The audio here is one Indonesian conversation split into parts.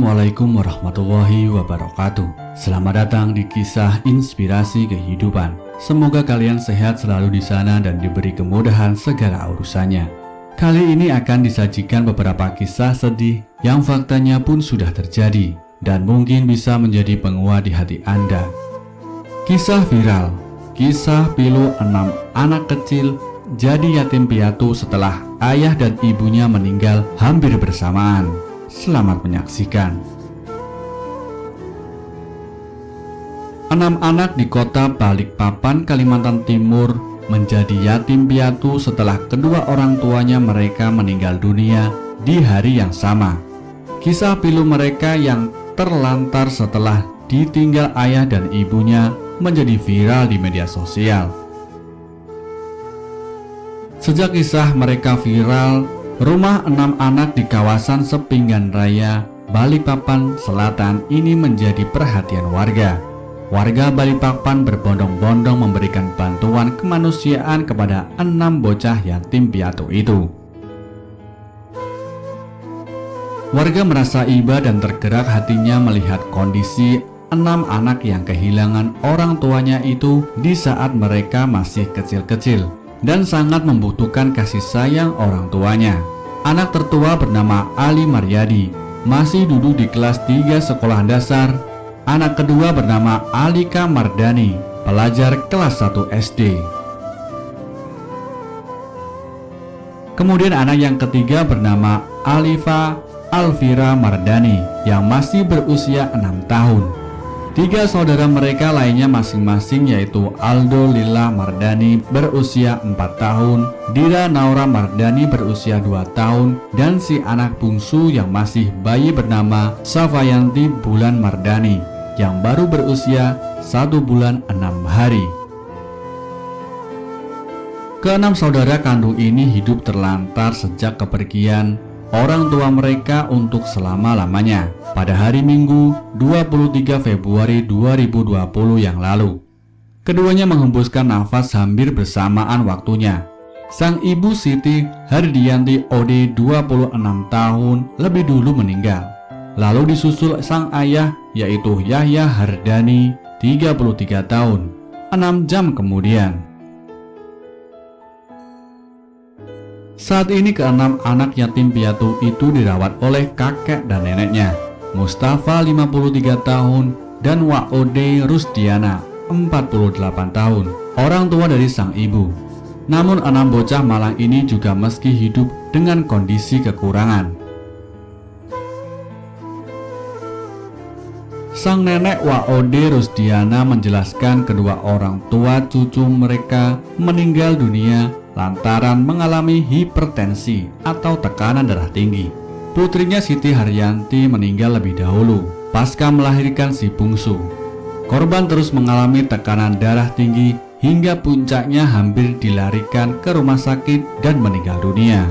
Assalamualaikum warahmatullahi wabarakatuh. Selamat datang di kisah inspirasi kehidupan. Semoga kalian sehat selalu di sana dan diberi kemudahan segala urusannya. Kali ini akan disajikan beberapa kisah sedih yang faktanya pun sudah terjadi dan mungkin bisa menjadi penguat di hati Anda. Kisah viral. Kisah pilu 6 anak kecil jadi yatim piatu setelah ayah dan ibunya meninggal hampir bersamaan. Selamat menyaksikan. 6 anak di kota Balikpapan, Kalimantan Timur menjadi yatim piatu setelah kedua orang tuanya mereka meninggal dunia di hari yang sama. Kisah pilu mereka yang terlantar setelah ditinggal ayah dan ibunya menjadi viral di media sosial. Sejak kisah mereka viral, rumah 6 anak di kawasan Sepinggan Raya, Balikpapan Selatan ini menjadi perhatian warga. Warga Balikpapan berbondong-bondong memberikan bantuan kemanusiaan kepada 6 bocah yatim piatu itu. Warga merasa iba dan tergerak hatinya melihat kondisi 6 anak yang kehilangan orang tuanya itu di saat mereka masih kecil-kecil dan sangat membutuhkan kasih sayang orang tuanya. Anak tertua bernama Ali Maryadi, masih duduk di kelas 3 sekolah dasar. Anak kedua bernama Alika Mardani, pelajar kelas 1 SD. Kemudian anak yang ketiga bernama Alifa Alvira Mardani yang masih berusia 6 tahun. 3 saudara mereka lainnya masing-masing yaitu Aldo Lila Mardani berusia 4 tahun, Dira Naura Mardani berusia 2 tahun, dan si anak bungsu yang masih bayi bernama Safayanti Bulan Mardani yang baru berusia 1 bulan 6 hari. Keenam saudara kandung ini hidup terlantar sejak kepergian orang tua mereka untuk selama-lamanya pada hari Minggu 23 Februari 2020 yang lalu. Keduanya menghembuskan nafas hampir bersamaan waktunya. Sang ibu Siti Hardianti OD 26 tahun lebih dulu meninggal. Lalu disusul sang ayah yaitu Yahya Hardani 33 tahun 6 jam kemudian. Saat ini keenam anak yatim piatu itu dirawat oleh kakek dan neneknya, Mustafa 53 tahun dan Waode Rusdiana 48 tahun, orang tua dari sang ibu. Namun 6 bocah malang ini juga meski hidup dengan kondisi kekurangan. Sang nenek Waode Rusdiana menjelaskan kedua orang tua cucu mereka meninggal dunia lantaran mengalami hipertensi atau tekanan darah tinggi. Putrinya Siti Haryanti meninggal lebih dahulu pasca melahirkan si bungsu. Korban terus mengalami tekanan darah tinggi hingga puncaknya hampir dilarikan ke rumah sakit dan meninggal dunia.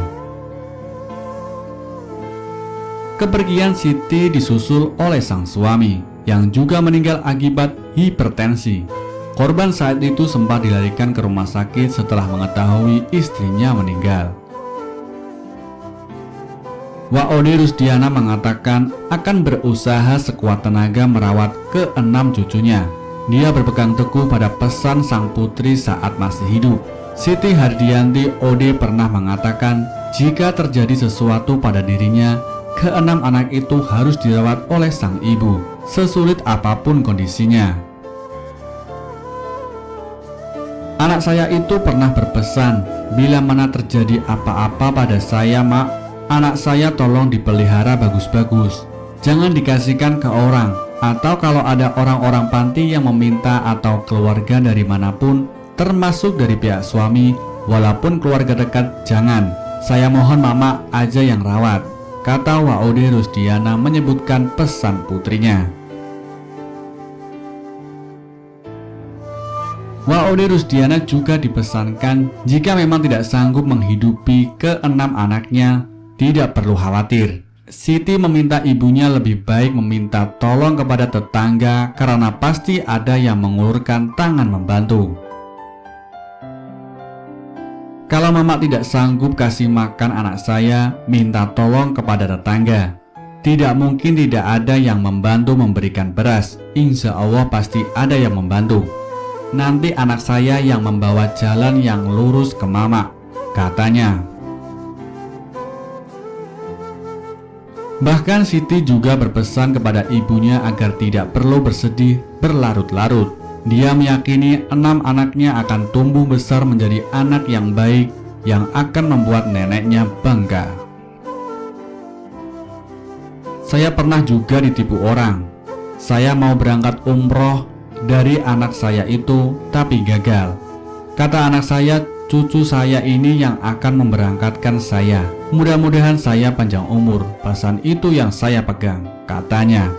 Kepergian Siti disusul oleh sang suami yang juga meninggal akibat hipertensi. Korban saat itu sempat dilarikan ke rumah sakit setelah mengetahui istrinya meninggal. Waode Rusdiana mengatakan akan berusaha sekuat tenaga merawat ke-6 cucunya. Dia berpegang teguh pada pesan sang putri saat masih hidup. Siti Hardianti OD pernah mengatakan jika terjadi sesuatu pada dirinya, ke-6 anak itu harus dirawat oleh sang ibu, sesulit apapun kondisinya. Anak saya itu pernah berpesan, bila mana terjadi apa-apa pada saya, Mak, anak saya tolong dipelihara bagus-bagus. Jangan dikasihkan ke orang, atau kalau ada orang-orang panti yang meminta atau keluarga dari manapun, termasuk dari pihak suami, walaupun keluarga dekat, jangan. Saya mohon Mama aja yang rawat, kata Waode Rusdiana menyebutkan pesan putrinya. Waode Rusdiana juga dipesankan jika memang tidak sanggup menghidupi ke-6 anaknya, tidak perlu khawatir. Siti meminta ibunya lebih baik meminta tolong kepada tetangga karena pasti ada yang mengulurkan tangan membantu. Kalau Mama tidak sanggup kasih makan anak saya, minta tolong kepada tetangga. Tidak mungkin tidak ada yang membantu memberikan beras. Insya Allah pasti ada yang membantu. Nanti anak saya yang membawa jalan yang lurus ke mama, katanya. Bahkan Siti juga berpesan kepada ibunya agar tidak perlu bersedih berlarut-larut. Dia meyakini 6 anaknya akan tumbuh besar menjadi anak yang baik yang akan membuat neneknya bangga. Saya pernah juga ditipu orang. Saya mau berangkat umroh dari anak saya itu, tapi gagal. Kata anak saya, cucu saya ini yang akan memberangkatkan saya. Mudah-mudahan saya panjang umur, pesan itu yang saya pegang, katanya.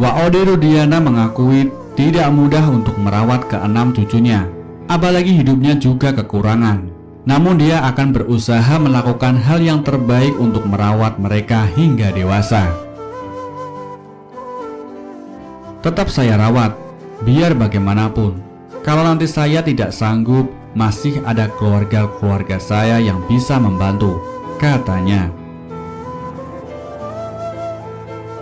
Waode Rudiana mengakui tidak mudah untuk merawat ke-6 cucunya, apalagi hidupnya juga kekurangan. Namun dia akan berusaha melakukan hal yang terbaik untuk merawat mereka hingga dewasa. Tetap saya rawat, biar bagaimanapun. Kalau nanti saya tidak sanggup, masih ada keluarga-keluarga saya yang bisa membantu, katanya.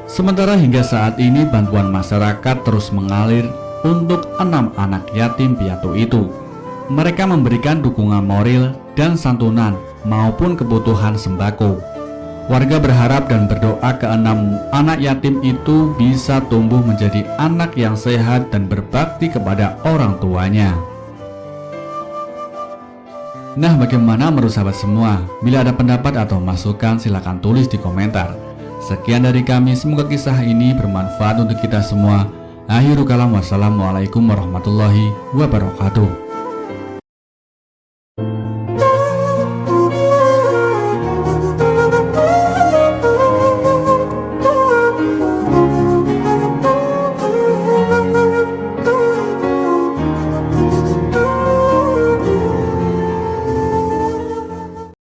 Sementara hingga saat ini bantuan masyarakat terus mengalir untuk 6 anak yatim piatu itu. Mereka memberikan dukungan moral dan santunan maupun kebutuhan sembako. Warga berharap dan berdoa ke-6 anak yatim itu bisa tumbuh menjadi anak yang sehat dan berbakti kepada orang tuanya. Nah, bagaimana menurut sahabat semua? Bila ada pendapat atau masukan silahkan tulis di komentar. Sekian dari kami, semoga kisah ini bermanfaat untuk kita semua. Akhirul kalam, wassalamualaikum warahmatullahi wabarakatuh.